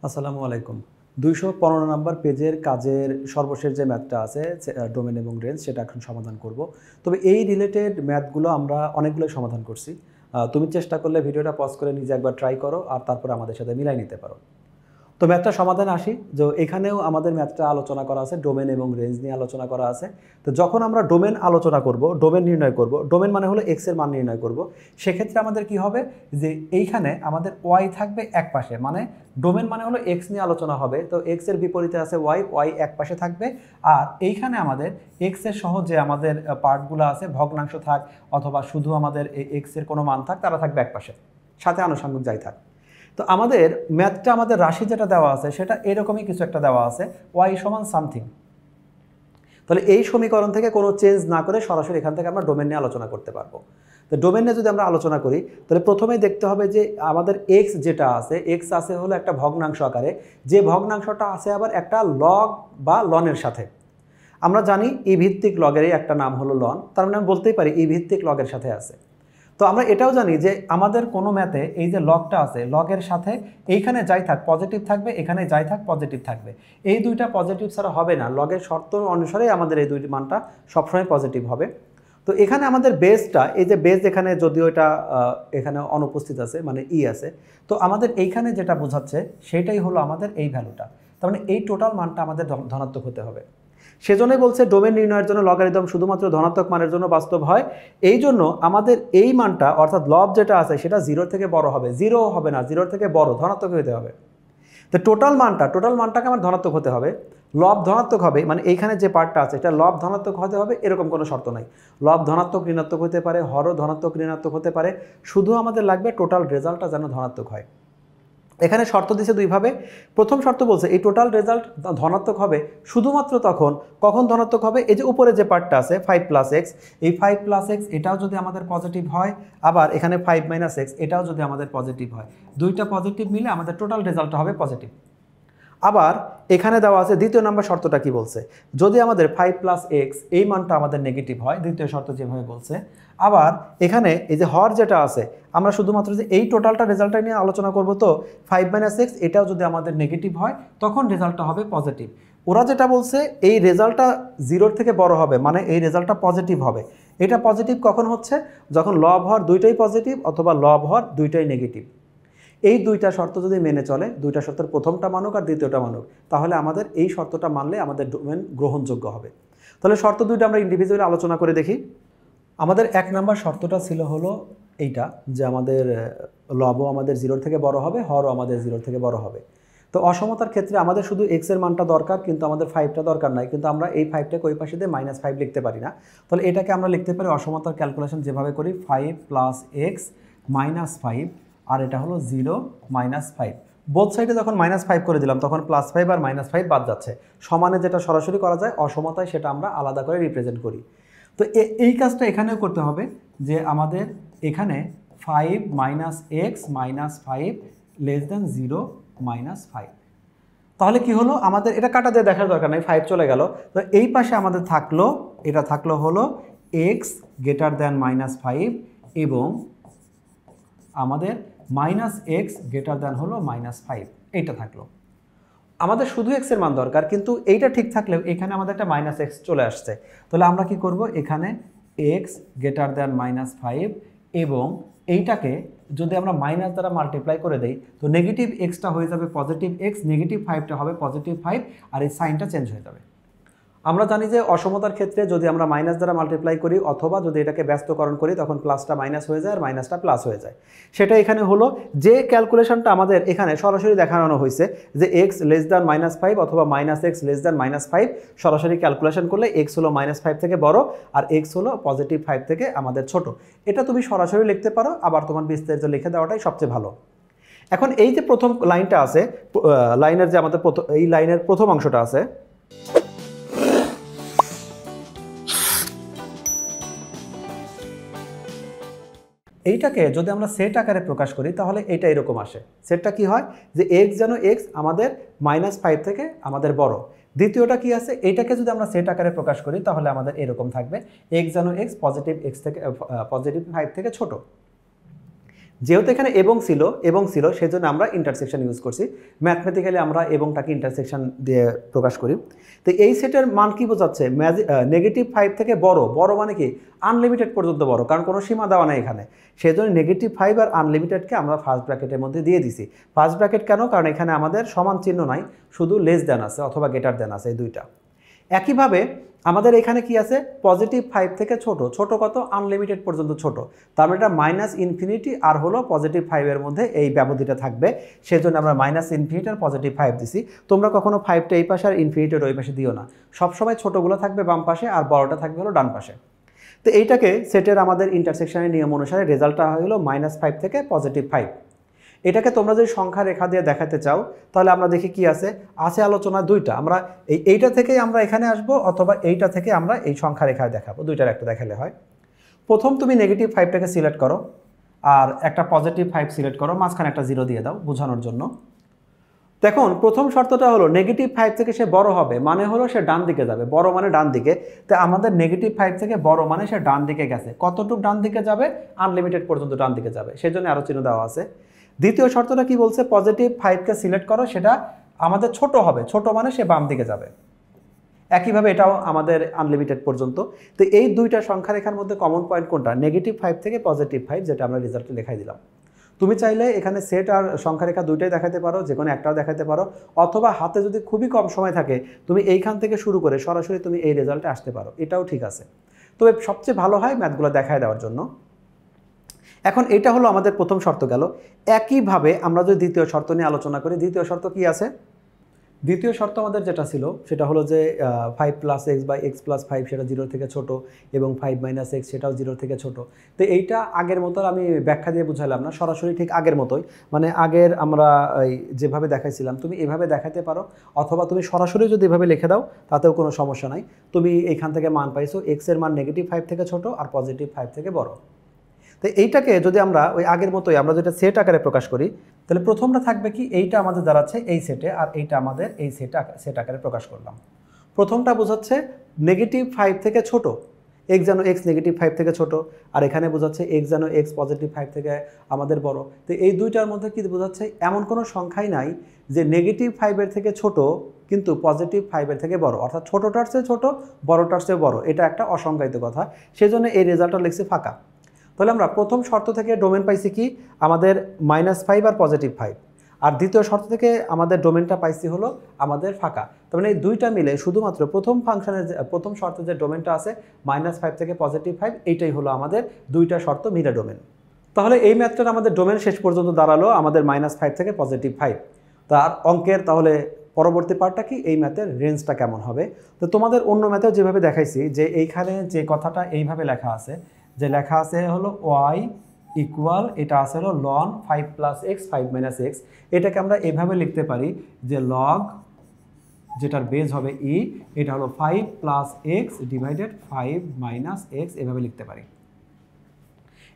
আসসালামু আলাইকুম। ২১৫ নম্বর পেজের কাজের সর্বশেষ যে ম্যাথটা আছে ডোমেন এবং রেঞ্জ সেটা এখন সমাধান করব। তবে এই রিলেটেড ম্যাথগুলো আমরা অনেকগুলোই সমাধান করছি। তুমি চেষ্টা করলে ভিডিওটা পজ করে নিজে একবার ট্রাই করো আর তারপরে আমাদের সাথে মিলাই নিতে পারো। তো ম্যাথটা সমাধানে আসি যে এখানেও আমাদের ম্যাথটা আলোচনা করা আছে ডোমেন এবং রেঞ্জ নিয়ে আলোচনা করা আছে। তো যখন আমরা ডোমেন আলোচনা করব, ডোমেন নির্ণয় করব, ডোমেন মানে হলো এক্স এর মান নির্ণয় করব, সেক্ষেত্রে আমাদের কি হবে যে এইখানে আমাদের ওয়াই থাকবে এক পাশে, মানে ডোমেন মানে হলো এক্স নিয়ে আলোচনা হবে, তো এক্স এর বিপরীতে আছে ওয়াই, ওয়াই এক পাশে থাকবে। আর এইখানে আমাদের এক্স এর সহ যে আমাদের পার্টগুলো আছে ভগ্নাংশ থাক অথবা শুধু আমাদের এক্স এর কোনো মান থাক তারা থাকবে এক পাশে, সাথে আনুষঙ্গিক যাই থাক। তো আমাদের ম্যাথটা আমাদের রাশি যেটা দেওয়া আছে সেটা এরকমই কিছু একটা দেওয়া আছে, ওয়াই সমান সামথিং। তাহলে এই সমীকরণ থেকে কোনো চেঞ্জ না করে সরাসরি এখান থেকে আমরা ডোমেন নিয়ে আলোচনা করতে পারবো। তো ডোমেন নিয়ে যদি আমরা আলোচনা করি তাহলে প্রথমেই দেখতে হবে যে আমাদের এক্স যেটা আছে, এক্স আছে হলো একটা ভগ্নাংশ আকারে, যে ভগ্নাংশটা আছে আবার একটা লগ বা লনের সাথে। আমরা জানি ই ভিত্তিক লগেরই একটা নাম হলো লন, তার মানে আমি বলতেই পারি ই ভিত্তিক লগের সাথে আছে। তো আমরা এটাও জানি যে আমাদের কোনো ম্যাথে এই যে লগটা আছে, লগের সাথে এইখানে যাই থাক পজিটিভ থাকবে, এখানে যাই থাক পজিটিভ থাকবে, এই দুইটা পজিটিভ ছাড়া হবে না, লগের শর্ত অনুসারে আমাদের এই দুইটি মানটা সবসময় পজিটিভ হবে। তো এখানে আমাদের বেসটা, এই যে বেস এখানে যদিও এটা এখানে অনুপস্থিত আছে মানে ই আছে, তো আমাদের এইখানে যেটা বোঝাচ্ছে সেটাই হলো আমাদের এই ভ্যালুটা, তার মানে এই টোটাল মানটা আমাদের ধনাত্মক হতে হবে। সেজন্যই বলছে ডোমেন নির্ণয়ের জন্য লগারিদম শুধুমাত্র ধনাত্মক মানের জন্য বাস্তব হয়। এই জন্য আমাদের এই মানটা অর্থাৎ লব যেটা আছে সেটা জিরোর থেকে বড় হবে, জিরো হবে না, জিরোর থেকে বড় ধনাত্মক হতে হবে। তো টোটাল মানটাকে আমার ধনাত্মক হতে হবে, লব ধনাত্মক হবে, মানে এইখানে যে পার্টটা আছে এটা লব ধনাত্মক হতে হবে এরকম কোনো শর্ত নাই। লব ধনাত্মক ঋণাত্মক হতে পারে, হরও ধনাত্মক ঋণাত্মক হতে পারে, শুধু আমাদের লাগবে টোটাল রেজাল্টটা যেন ধনাত্মক হয়। এখানে শর্ত দিয়েছে দুইভাবে। প্রথম শর্ত বলছে এই টোটাল রেজাল্ট ধনাত্মক হবে শুধুমাত্র তখন, কখন ধনাত্মক হবে, এই যে উপরে যে পার্টটা আছে 5+x, এই 5+x এটাও যদি আমাদের পজিটিভ হয়, আবার এখানে 5 - x এটাও যদি আমাদের পজিটিভ হয়, দুইটা পজিটিভ মিলে আমাদের টোটাল রেজাল্টটা হবে পজিটিভ। আবার এখানে দেওয়া আছে দ্বিতীয় নম্বর শর্তটা কি বলছে, যদি আমাদের 5+x এই মানটা আমাদের নেগেটিভ হয়, দ্বিতীয় শর্ত যেভাবে বলছে। আবার এখানে এই যে হর যেটা আছে, আমরা শুধুমাত্র যে এই টোটালটা রেজাল্টটা নিয়ে আলোচনা করব, তো 5 - x এটাও যদি আমাদের নেগেটিভ হয় তখন রেজাল্টটা হবে পজিটিভ। ওরা যেটা বলছে এই রেজাল্টটা জিরোর থেকে বড় হবে, মানে এই রেজাল্টটা পজিটিভ হবে। এটা পজিটিভ কখন হচ্ছে, যখন লব হর দুইটাই পজিটিভ অথবা লব হর দুইটাই নেগেটিভ। এই দুইটা শর্ত যদি মেনে চলে, দুইটা শর্তের প্রথমটা মানুক আর দ্বিতীয়টা মানুক, তাহলে আমাদের এই শর্তটা মানলে আমাদের ডোমেন গ্রহণযোগ্য হবে। তাহলে শর্ত দুইটা আমরা ইন্ডিভিজুয়ালি আলোচনা করে দেখি। আমাদের 1 নম্বর শর্তটা ছিল হলো এইটা, যে আমাদের লবও আমাদের জিরোর থেকে বড় হবে, হরও আমাদের জিরোর থেকে বড় হবে। তো অসমতার ক্ষেত্রে আমাদের শুধু এক্স এর মানটা দরকার, কিন্তু আমাদের 5টা দরকার নাই, কিন্তু আমরা এই 5টাকে ওই পাশে দিয়ে -5 লিখতে পারি না। তাহলে এটাকে আমরা লিখতে পারি অসমতার ক্যালকুলেশন যেভাবে করি, 5+x - 5, আর এটা হলো 0 - 5। বোথ সাইডে যখন -5 করে দিলাম তখন +5 আর -5 বাদ যাচ্ছে, সমানে যেটা সরাসরি করা যায়, অসমতায় সেটা আমরা আলাদা করে রিপ্রেজেন্ট করি। তো এই কাজটা এখানেও করতে হবে, যে আমাদের এখানে 5 - x - 5 <0 - 5। তাহলে কি হলো, আমাদের এটা কাটা দিয়ে দেখার দরকার নাই, 5 চলে গেল। তো এই পাশে আমাদের থাকলো, এটা থাকলো হলো x <-5 এবং আমাদের -x হলো -5, এইটা থাকলো। আমাদের শুধু x এর মান দরকার, কিন্তু এইটা ঠিক থাকলেও এখানে আমাদের একটা -x চলে আসছে। তাহলে আমরা কি করব, এখানে x <-5 এবং এইটাকে যদি আমরা মাইনাস দ্বারা মাল্টিপ্লাই করে দেই, তো নেগেটিভ এক্সটা হয়ে যাবে পজিটিভ এক্স, নেগেটিভ 5টা হবে পজিটিভ 5, আর এই সাইনটা চেঞ্জ হয়ে যাবে। আমরা জানি যে অসমতার ক্ষেত্রে যদি আমরা মাইনাস দ্বারা মাল্টিপ্লাই করি অথবা যদি এটাকে ব্যস্তকরণ করি, তখন প্লাসটা মাইনাস হয়ে যায় আর মাইনাসটা প্লাস হয়ে যায়। সেটা এখানে হলো যে ক্যালকুলেশনটা আমাদের এখানে সরাসরি দেখানো হয়েছে, যে x <-5 অথবা -x <-5 সরাসরি ক্যালকুলেশন করলে x হলো -5 থেকে বড় আর x হলো +5 থেকে আমাদের ছোট। এটা তুমি সরাসরি লিখতে পারো, আবার তোমার বিস্তারিত লিখে দেওয়াটাই সবচেয়ে ভালো। এখন এই যে প্রথম লাইনটা আছে, লাইনের যে আমাদের এই লাইনের প্রথম অংশটা আছে, এইটাকে যদি আমরা সেট আকারে প্রকাশ করি তাহলে এটা এরকম আসে। সেটটা কি হয়, যে x যেন x আমাদের -5 থেকে আমাদের বড়। দ্বিতীয়টা কি আছে, এইটাকে যদি আমরা সেট আকারে প্রকাশ করি তাহলে আমাদের এরকম থাকবে, x যেন x পজিটিভ 5 থেকে ছোট। যেহেতু এখানে এবং ছিল সেজন্য আমরা ইন্টারসেকশন ইউজ করছি। ম্যাথমেটিক্যালি আমরা এবংটাকে ইন্টারসেকশন দিয়ে প্রকাশ করি। তো এই সেটের মান কি বোঝাচ্ছে? -5 থেকে বড় মানে কি আনলিমিটেড পর্যন্ত বড়, কারণ কোনো সীমা দেওয়া নাই এখানে। সেজন্য -5 আর আনলিমিটেডকে আমরা ফার্স্ট ব্র্যাকেটের মধ্যে দিয়ে দিছি। ফার্স্ট ব্র্যাকেট কেন? কারণ এখানে আমাদের সমান চিহ্ন নাই, শুধু লেস দ্যান আছে অথবা গ্রেটার দ্যান আছে, এই দুইটা। একইভাবে আমাদের এখানে কি আছে? +5 থেকে ছোট কত? আনলিমিটেড পর্যন্ত ছোট। তার মানে এটা -ইনফিনিটি আর হলো +5 এর মধ্যে এই ব্যবধিটা থাকবে, সেজন্য আমরা -ইনফিনিটি আর +5 দিছি। তোমরা কখনো 5টা এই পাশে আর ইনফিনিটির ওই পাশে দিও না, সবসময় ছোটগুলো থাকবে বাম পাশে আর বড়টা থাকবে হলো ডান পাশে। তো এইটাকে সেটের আমাদের ইন্টারসেকশনের নিয়ম অনুসারে রেজাল্টটা হলো -5 থেকে +5। এটাকে তোমরা যদি সংখ্যা রেখা দিয়ে দেখাতে চাও তাহলে আমরা দেখি কি আছে আলোচনা দুইটা। আমরা এইটা থেকেই আমরা এখানে আসব, অথবা এইটা থেকে আমরা এই সংখ্যা রেখায় দেখাবো, দুইটার একটা দেখালে হয়। প্রথম তুমি -5টাকে সিলেক্ট করো আর একটা +5 সিলেক্ট করো, মাঝখানে একটা 0 দিয়ে দাও বোঝানোর জন্য। দেখুন প্রথম শর্তটা হলো -5 থেকে সে বড় হবে, মানে হলো সে ডান দিকে যাবে, বড় মানে ডান দিকে। তো আমাদের -5 থেকে বড় মানে সে ডান দিকে গেছে। কতটুকু ডান দিকে যাবে? আনলিমিটেড পর্যন্ত ডান দিকে যাবে, সেজন্য আরো চিহ্ন দেওয়া আছে। দ্বিতীয় শর্তটা কি বলছে? +5কে সিলেক্ট করো, সেটা আমাদের ছোট হবে, ছোট মানে সে বাম দিকে যাবে। একইভাবে এটাও আমাদের আনলিমিটেড পর্যন্ত। তো এই দুইটা সংখ্যা রেখার মধ্যে কমন পয়েন্ট কোনটা? -5 থেকে +5, যেটা আমরা রেজাল্টে দেখাই দিলাম। তুমি চাইলে এখানে সেট আর সংখ্যা রেখা দুইটাই দেখাতে পারো, যে কোনো একটাও দেখাতে পারো, অথবা হাতে যদি খুবই কম সময় থাকে তুমি এইখান থেকে শুরু করে সরাসরি তুমি এই রেজাল্টে আসতে পারো, এটাও ঠিক আছে। তবে সবচেয়ে ভালো হয় ম্যাথগুলো দেখায় দেওয়ার জন্য। এখন এটা হলো আমাদের প্রথম শর্ত গেল। একইভাবে আমরা যদি দ্বিতীয় শর্ত নিয়ে আলোচনা করি, দ্বিতীয় শর্ত কি আছে? দ্বিতীয় শর্ত আমাদের যেটা ছিল সেটা হলো যে 5 + x বা x + 5 সেটা 0 থেকে ছোট, এবং 5 - x সেটাও 0 থেকে ছোট। তো এইটা আগের মতো আমি ব্যাখ্যা দিয়ে বুঝাইলাম না, সরাসরি ঠিক আগের মতোই, মানে আগের আমরা যেভাবে দেখাইছিলাম তুমি এভাবে দেখাতে পারো, অথবা তুমি সরাসরি যদি এভাবে লিখে দাও তাতেও কোনো সমস্যা নাই। তুমি এইখান থেকে মান পাইছো, x এর মান -5 থেকে ছোট আর +5 থেকে বড়। তো এইটাকে যদি আমরা ওই আগের মতোই আমরা যেটা সেট আকারে প্রকাশ করি, তাহলে প্রথমটা থাকবে কি? এইটা আমাদের দাঁড়াচ্ছে এই সেটে, আর এইটা আমাদের এই সেট আকারে প্রকাশ করলাম। প্রথমটা বোঝাচ্ছে -5 থেকে ছোট, x যেন x -5 থেকে ছোট, আর এখানে বোঝাচ্ছে x যেন x +5 থেকে আমাদের বড়। তো এই দুইটার মধ্যে কি বোঝাচ্ছে? এমন কোনো সংখ্যাই নাই যে -5 এর থেকে ছোট কিন্তু +5 এর থেকে বড়, অর্থাৎ ছোটটার চেয়ে ছোট, বড়টার চেয়ে বড়। এটা একটা অসংজ্ঞায়িত কথা, সেজন্য এই রেজাল্টটা লিখছি ফাঁকা। তাহলে আমরা প্রথম শর্ত থেকে ডোমেন পাইছি কি? আমাদের -5 আর +5, আর দ্বিতীয় শর্ত থেকে আমাদের ডোমেনটা পাইছি হলো আমাদের ফাঁকা। তার মানে এই দুইটা মিলে শুধুমাত্র প্রথম ফাংশনের প্রথম শর্তে যে ডোমেনটা আছে -5 থেকে +5, এইটাই হলো আমাদের দুইটা শর্ত মিলে ডোমেন। তাহলে এই ম্যাথটার আমাদের ডোমেন শেষ পর্যন্ত দাঁড়ালো আমাদের -5 থেকে +5। তার অঙ্কের তাহলে পরবর্তী পার্টটা কি? এই ম্যাথের রেঞ্জটা কেমন হবে? তো তোমাদের অন্য ম্যাথেও যেভাবে দেখাইছি, যে এইখানে যে কথাটা এইভাবে লেখা আছে, যে লেখা আছে হলো y = এটা আছে হলো ln 5 + x 5 - x, এটাকে আমরা এভাবে লিখতে পারি যে log, যেটার বেজ হবে e, এটা হলো 5 + x / 5 - x, এভাবে লিখতে পারি।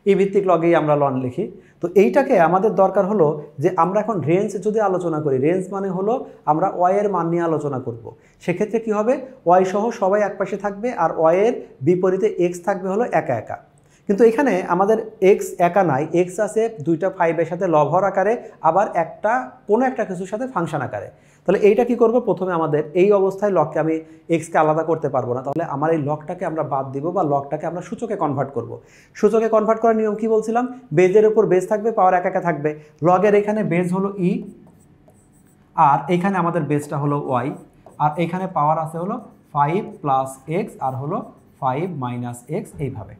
এই ভিত্তিক লগেই আমরা লন লিখি। তো এইটাকে আমাদের দরকার হলো যে আমরা এখন রেঞ্জ যদি আলোচনা করি, রেঞ্জ মানে হলো আমরা y এর মান নিয়ে আলোচনা করব। সেক্ষেত্রে কি হবে? y সহ সবাই একপাশে থাকবে, আর y এর বিপরীতে x থাকবে হলো একা একা। কিন্তু এখানে আমাদের x একা নাই, x আছে দুইটা 5 এর সাথে লব হর আকারে, আবার কোনো একটা কিছুর সাথে ফাংশন আকারে। তাহলে এইটা কি করব? প্রথমে আমাদের এই অবস্থায় লগকে আমি এক্সকে আলাদা করতে পারবো না, তাহলে আমার এই লগটাকে আমরা বাদ দিব, বা লগটাকে আমরা সূচকে কনভার্ট করব। সূচকে কনভার্ট করার নিয়ম কি বলছিলাম? বেজের উপর বেজ থাকবে, পাওয়ার একা থাকবে। লগের এখানে বেজ হলো e, আর এখানে আমাদের বেজটা হলো y, আর এখানে পাওয়ার আছে হলো 5 + x আর হলো 5 - x, এইভাবে।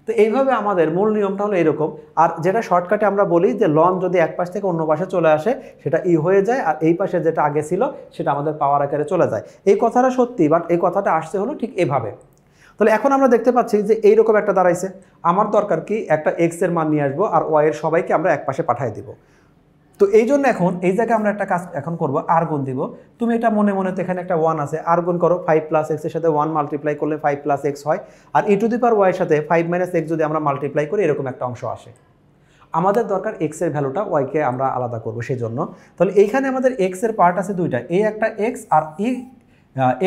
তো এইভাবে আমাদের মূল নিয়মটা হলো এরকম। আর যেটা শর্টকাটে আমরা বলি যে লন যদি এক পাশ থেকে অন্য পাশে চলে আসে সেটা ই হয়ে যায়, আর এই পাশে যেটা আগে ছিল সেটা আমাদের পাওয়ার আকারে চলে যায়। এই কথাটা সত্যি, বাট এই কথাটা আসছে হলো ঠিক এভাবে। তাহলে এখন আমরা দেখতে পাচ্ছি যে এইরকম একটা দাঁড়াইছে। আমার দরকার কি? একটা x এর মান নিয়ে আসবো, আর y এর সবাইকে আমরা এক পাশে পাঠিয়ে দিব। তো এই জন্য এখন এই জায়গায় আমরা একটা কাজ এখন করবো, আর গুণ দিব। তুমি এটা মনে মনে তো এখানে একটা 1 আছে, আর গুণ করো। 5 + x এর সাথে 1 মাল্টিপ্লাই করলে 5 + x হয়, আর e to the power y এর সাথে 5 - x যদি আমরা মাল্টিপ্লাই করি এরকম একটা অংশ আসে। আমাদের দরকার x এর ভ্যালুটা, y কে আমরা আলাদা করব সেই জন্য। তাহলে এইখানে আমাদের x এর পার্ট আছে দুইটা, এই একটা x আর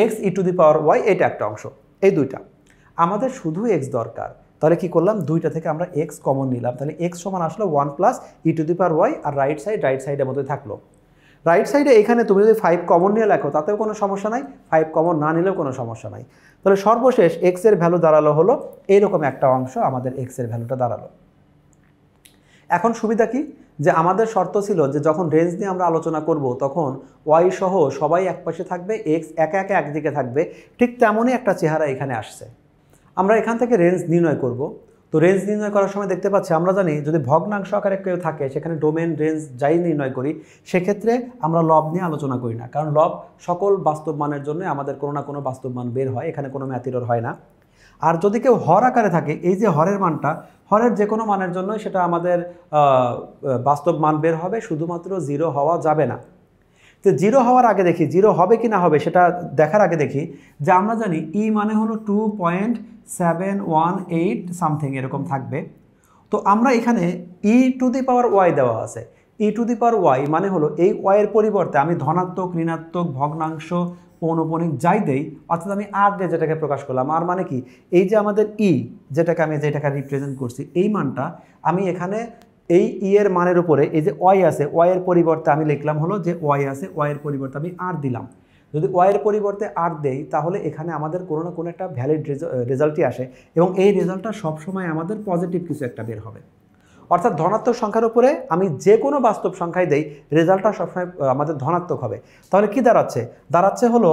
x e to the power y, এটা একটা অংশ, এই দুইটা। আমাদের শুধু x দরকার, তাহলে কি করলাম, দুইটা থেকে আমরা এক্স কমন নিলাম, তাহলে এক্স সমান আসলো 1 plus E to the power Y, আর রাইট সাইডের মধ্যে থাকলো। রাইট সাইডে এখানে তুমি যদি 5 কমন নিয়ে লেখো তাতেও কোনো সমস্যা নাই, 5 কমন না নিলেও কোনো সমস্যা নাই। তাহলে সর্বশেষ এক্স এর ভ্যালু দাঁড়ালো হলো এইরকম একটা অংশ, আমাদের এক্স এর ভ্যালুটা দাঁড়ালো। এখন সুবিধা কি, যে আমাদের শর্ত ছিল যে যখন রেঞ্জ নিয়ে আমরা আলোচনা করব তখন ওয়াই সহ সবাই এক পাশে থাকবে, এক্স একা একা একদিকে থাকবে, ঠিক তেমনই একটা চেহারা এখানে আসছে। আমরা এখান থেকে রেঞ্জ নির্ণয় করব। তো রেঞ্জ নির্ণয় করার সময় দেখতে পাচ্ছি, আমরা জানি যদি ভগ্নাংশ আকারে কেউ থাকে সেখানে ডোমেন রেঞ্জ যাই নির্ণয় করি সেক্ষেত্রে আমরা লব নিয়ে আলোচনা করি না, কারণ লব সকল বাস্তব মানের জন্য আমাদের কোনো না কোনো বাস্তব মান বের হয়, এখানে কোনো ম্যাথ এরর হয় না। আর যদি কেউ হর আকারে থাকে, এই যে হরের মানটা, হরের যে কোনো মানের জন্য সেটা আমাদের বাস্তব মান বের হবে, শুধুমাত্র 0 হওয়া যাবে না। তো 0 হওয়ার আগে দেখি 0 হবে কি না হবে সেটা দেখার আগে দেখি যে আমরা জানি ই মানে হলো 2.718 সামথিং এরকম থাকবে। তো আমরা এখানে ই টু দি পাওয়ার ওয়াই দেওয়া আছে, ই টু দি পাওয়ার ওয়াই মানে হলো এই ওয়াইয়ের পরিবর্তে আমি ধনাত্মক, ঋণাত্মক, ভগ্নাংশ, পৌনঃপুনিক যাই দেই, অর্থাৎ আমি আর দিয়ে যেটাকে প্রকাশ করলাম। আর মানে কি, এই যে আমাদের ই যেটাকে রিপ্রেজেন্ট করছি, এই মানটা আমি এখানে এই ই এর মানের উপরে এই যে ওয়াই আছে, ওয়াইয়ের পরিবর্তে আমি লিখলাম হলো যে ওয়াই আছে, ওয়াইয়ের পরিবর্তে আমি আর দিলাম। যদি ওয়াইয়ের পরিবর্তে আর দেই তাহলে এখানে আমাদের কোনো না কোনো একটা ভ্যালিড রেজাল্টই আসে, এবং এই রেজাল্টটা সবসময় আমাদের পজিটিভ কিছু একটা বের হবে। অর্থাৎ ধনাত্মক সংখ্যার উপরে আমি যে কোনো বাস্তব সংখ্যায় দেই, রেজাল্টটা সবসময় আমাদের ধনাত্মক হবে। তাহলে কি দাঁড়াচ্ছে হলো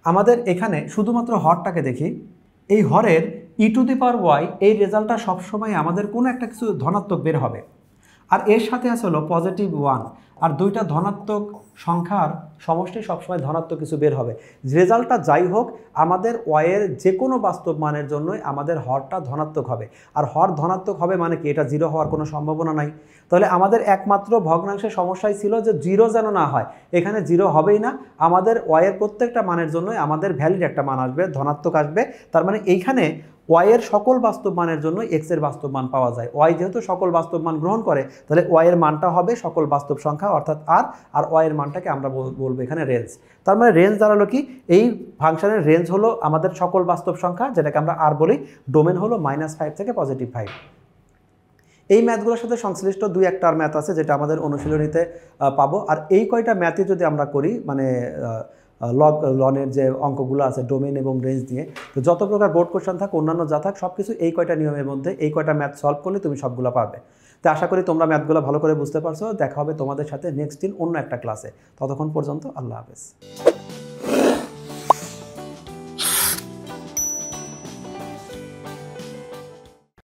আমাদের এখানে শুধুমাত্র হরটাকে দেখি, এই হরের ই টু দি পাওয়ার ওয়াই, এই রেজাল্টটা সবসময় আমাদের কোনো একটা কিছু ধনাত্মক বের হবে। আর এর সাথে আছে হলো পজিটিভ 1, আর দুইটা ধনাত্মক সংখ্যার সমষ্টি সবসময় ধনাত্মক কিছু বের হবে। রেজাল্টটা যাই হোক, আমাদের ওয়াইয়ের যে কোনো বাস্তব মানের জন্যই আমাদের হরটা ধনাত্মক হবে। আর হর ধনাত্মক হবে মানে কি, এটা 0 হওয়ার কোনো সম্ভাবনা নাই। তাহলে আমাদের একমাত্র ভগ্নাংশের সমস্যাই ছিল যে 0 যেন না হয়, এখানে 0 হবেই না। আমাদের ওয়াইয়ের প্রত্যেকটা মানের জন্যই আমাদের ভ্যালিড একটা মান আসবে, ধনাত্মক আসবে। তার মানে এইখানে ওয়াইয়ের সকল বাস্তব মানের জন্য এক্সের বাস্তব মান পাওয়া যায়। ওয়াই যেহেতু সকল বাস্তব মান গ্রহণ করে, তাহলে ওয়াইয়ের মানটা হবে সকল বাস্তব সংখ্যা অর্থাৎ আর ওয়াইয়ের মানটাকে আমরা বলবো এখানে রেঞ্জ। তার মানে রেঞ্জ দাঁড়ালো কি, এই ফাংশনের রেঞ্জ হলো আমাদের সকল বাস্তব সংখ্যা, যেটাকে আমরা আর বলি। ডোমেন হলো -5 থেকে +5। এই ম্যাথগুলোর সাথে সংশ্লিষ্ট 2-1টা ম্যাথ আছে যেটা আমাদের অনুশীলনীতে পাবো। আর এই কয়টা ম্যাথই যদি আমরা করি, মানে লনের যে অঙ্কগুলো আছে ডোমেন এবং রেঞ্জ নিয়ে, তো যত প্রকার বোর্ড কোশ্চেন থাক, অন্যান্য যা থাক, সব কিছু এই কয়টা নিয়মের মধ্যে, এই কয়টা ম্যাথ সলভ করলে তুমি সবগুলো পারবে। তো আশা করি তোমরা ম্যাথগুলো ভালো করে বুঝতে পারছো। দেখা হবে তোমাদের সাথে নেক্সট দিন অন্য একটা ক্লাসে। ততক্ষণ পর্যন্ত আল্লাহ হাফেজ।